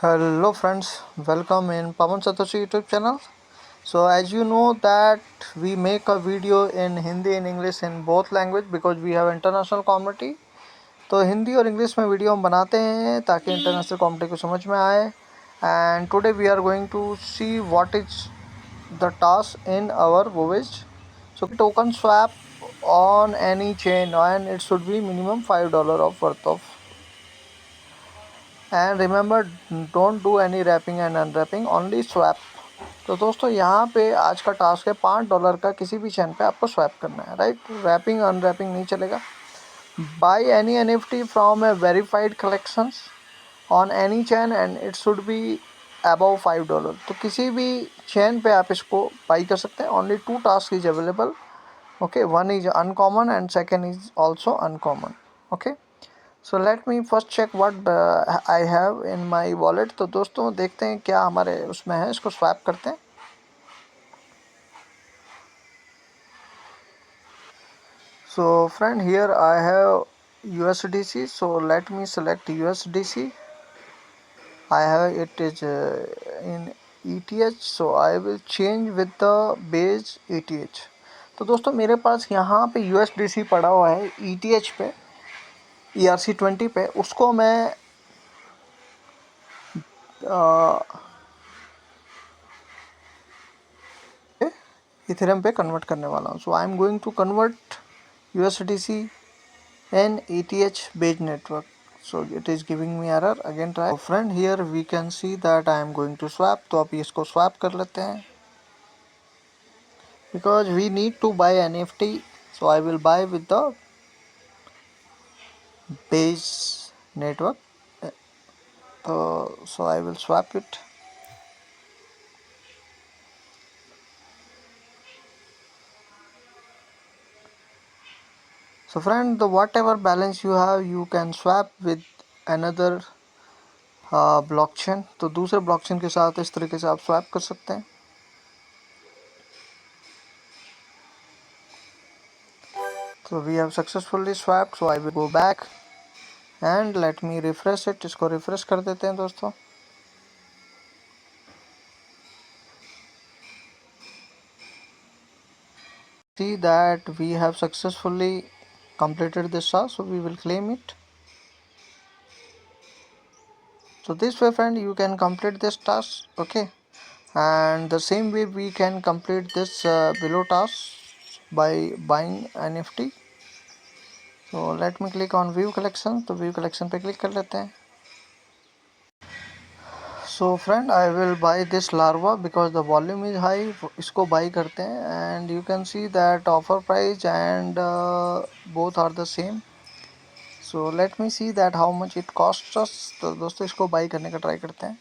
Hello friends, welcome in Pawan Satoshi YouTube channel. So as you know that we make a video in Hindi and English in both language because we have international community. तो हिंदी और English में video हम बनाते हैं ताकि international community को समझ में आए. And today we are going to see what is the task in our voyage. So token swap on any chain and it should be minimum $5 of worth of. And remember don't do any wrapping and unwrapping, only swap. तो दोस्तों यहाँ पे आज का task है $5 का किसी भी चैन पे आपको स्वैप करना है, राइट. रैपिंग अनरैपिंग नहीं चलेगा. By any NFT from A verified collections on any chain and it should be above $5. तो किसी भी चैन पे आप इसको बाई कर सकते हैं. Only 2 task is available. Okay, one is uncommon and second is also uncommon. Okay, so let me first check what I have in my wallet. तो दोस्तों देखते हैं क्या हमारे उसमें है, इसको स्वैप करते हैं. So friend, here I have USDC. So let me select USDC. I have it is in ETH, so I will change with the base ETH. तो दोस्तों मेरे पास यहाँ पे USDC पड़ा हुआ है ETH पे, ERC20 पे. उसको मैं इथेरियम पे कन्वर्ट करने वाला हूँ. So I am going to convert USDC in ETH base network. So it is giving me error. Again try. So friend, here we can see that I am going to swap. तो अब इसको swap कर लेते हैं. Because we need to buy NFT, so I will buy with the base network. So I will swap it. So friend, the whatever balance you have, you can swap with another blockchain. तो दूसरे blockchain के साथ इस तरीके से आप swap कर सकते हैं. So we have successfully swapped. So I will go back and let me refresh it. इसको refresh कर देते हैं दोस्तों. See that we have successfully completed this task, so we will claim it. So this way friend, you can complete this task. Okay, and the same way we can complete this below task by buying NFT. So let me click on view collection. तो view collection पे click कर लेते हैं. So friend, I will buy this larva because the volume is high. इसको buy करते हैं and you can see that offer price and both are the same. So let me see that how much it costs us. तो दोस्तों इसको buy करने का try करते हैं.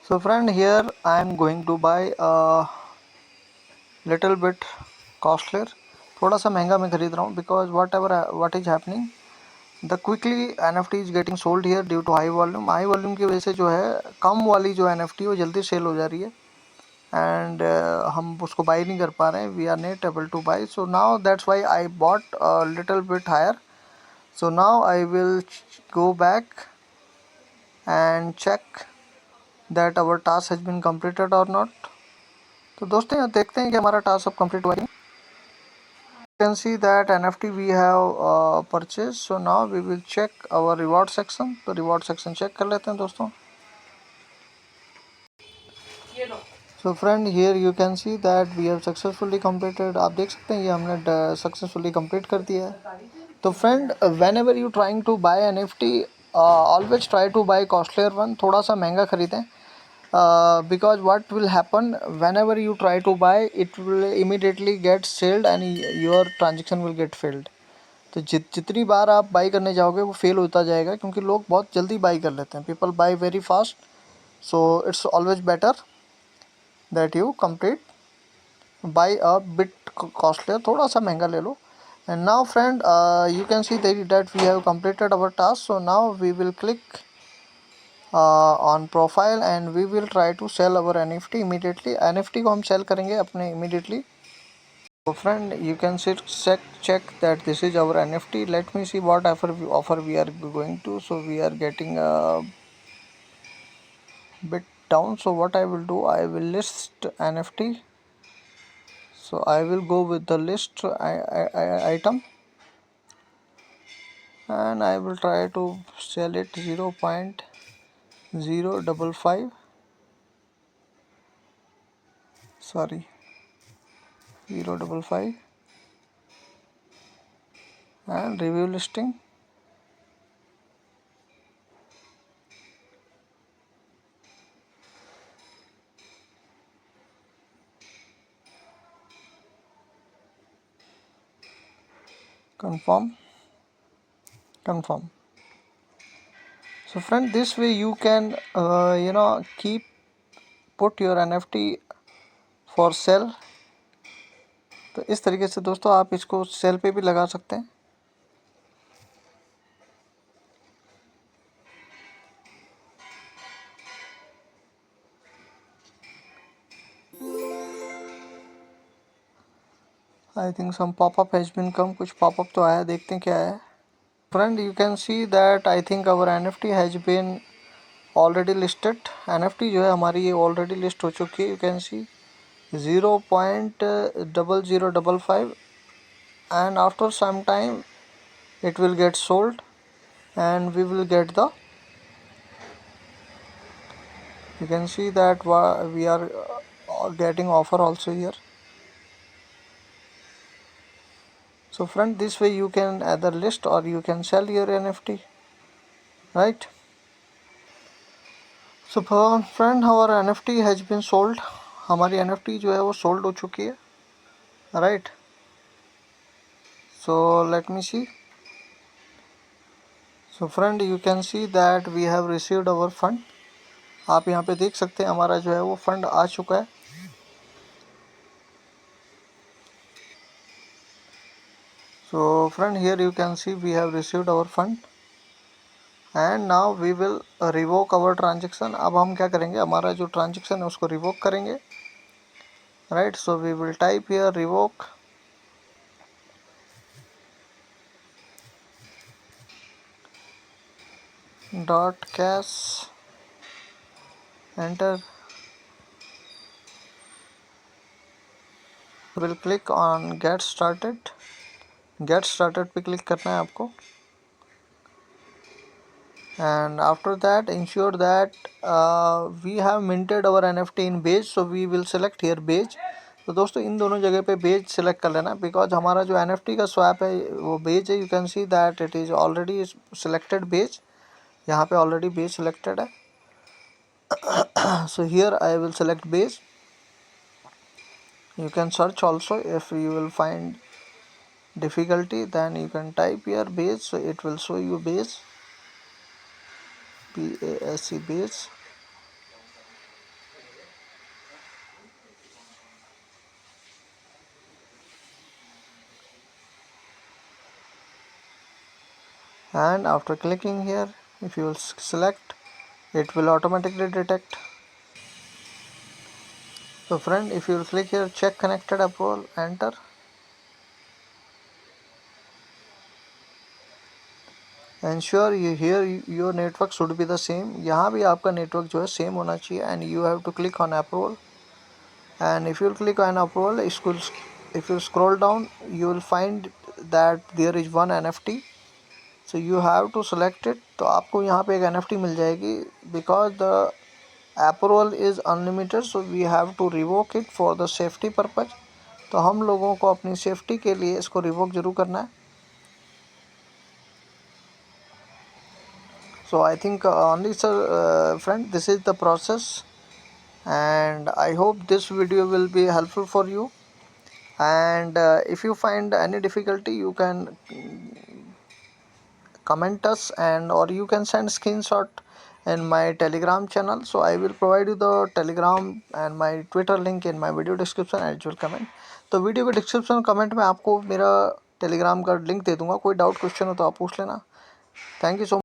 So friend, here I am going to buy a little bit costlier. थोड़ा सा महंगा मैं खरीद रहा हूँ because what is happening, the quickly NFT is getting sold here due to high volume. High volume की वजह से जो है कम वाली जो NFT वो जल्दी सेल हो जा रही है and हम उसको बाई नहीं कर पा रहे हैं. We are not able to buy. So now that's why I bought a little bit higher. So now I will go back and check that our task has been completed or not. तो दोस्तों यहाँ देखते हैं कि हमारा task अब complete हुआ है. You can see that NFT we have purchased. So now we will check our reward section. तो reward section check कर लेते हैं दोस्तों. So friend, here you can see that we have successfully completed. आप देख सकते हैं ये हमने successfully complete कर दिया है. तो friend, whenever you trying to buy NFT, always try to buy costlier one. थोड़ा सा महंगा खरीदें. Because what will happen whenever you try to buy, it will immediately get sold and your transaction will get failed. तो जितनी बार आप by करने जाओगे वो फेल होता जाएगा क्योंकि लोग बहुत जल्दी बाई कर लेते हैं. People by very fast So it's always better that you complete buy a bit costlier, थोड़ा सा महंगा ले लो. And now friend, you can see that we have completed our task. So now we will click on profile and we will try to sell our NFT immediately. NFT को हम sell करेंगे अपने immediately. So friend, you can check that this is our NFT. Let me see what offer we are going to. So we are getting a bit down. So what I will do, I will list NFT. So I will go with the list item and I will try to sell it 0.055, sorry, 055, and review listing. Confirm. So friend, this way you can keep put your NFT for sell. तो इस तरीके से दोस्तों आप इसको cell पे भी लगा सकते हैं. I think some popup has been come. कुछ पॉपअप तो आया, देखते हैं क्या है. Friend, you can see that I think our NFT has been already listed. NFT जो है हमारी ये ऑलरेडी लिस्ट हो चुकी है. You can see 0.0055 and after some time it will get sold and we will get the, you can see that we are getting offer also here. So friend, this way you can either list or you can sell your NFT, right? So friend, our NFT has been sold. हमारी NFT जो है वो sold हो चुकी है, right? So let me see. So friend, you can see that we have received our fund. आप यहाँ पे देख सकते हैं हमारा जो है वो फंड आ चुका है. So friend, here you can see we have received our fund and now we will revoke our transaction. अब हम क्या करेंगे, हमारा जो transaction है उसको revoke करेंगे, right? So we will type here revoke dot cash, enter. We'll click on get started. Get started पे click करना है आपको. And after that ensure that we have minted our NFT in Base. So we will select here Base. तो दोस्तों इन दोनों जगह पे Base select कर लेना, बिकॉज हमारा जो NFT का स्वैप है वो Base है. You can see that it is already selected Base. यहाँ पे already Base selected है. So here I will select Base. You can search also. If you will find difficulty, then you can type here Base. So it will show you Base, BASE Base. And after clicking here, if you will select, it will automatically detect. So friend, if you will click here check connected approval, enter. Ensure you here your network should be the same. यहाँ भी आपका network जो है same होना चाहिए. And you have to click on approval. And if you click on approval, if you scroll down, you will find that there is one NFT. So you have to select it. तो आपको यहाँ पे एक NFT मिल जाएगी. Because the approval is unlimited, so we have to revoke it for the safety purpose. तो हम लोगों को अपनी सेफ्टी के लिए इसको रिवोक जरूर करना है. So I think only sir, friend, this is the process and I hope this video will be helpful for you. And if you find any difficulty, you can comment us and or you can send screenshot in my Telegram channel. So I will provide you the Telegram and my Twitter link in my video description as well comment. तो video के description comment में आपको मेरा Telegram का link दे दूंगा, कोई doubt question हो तो आप पूछ लेना। Thank you so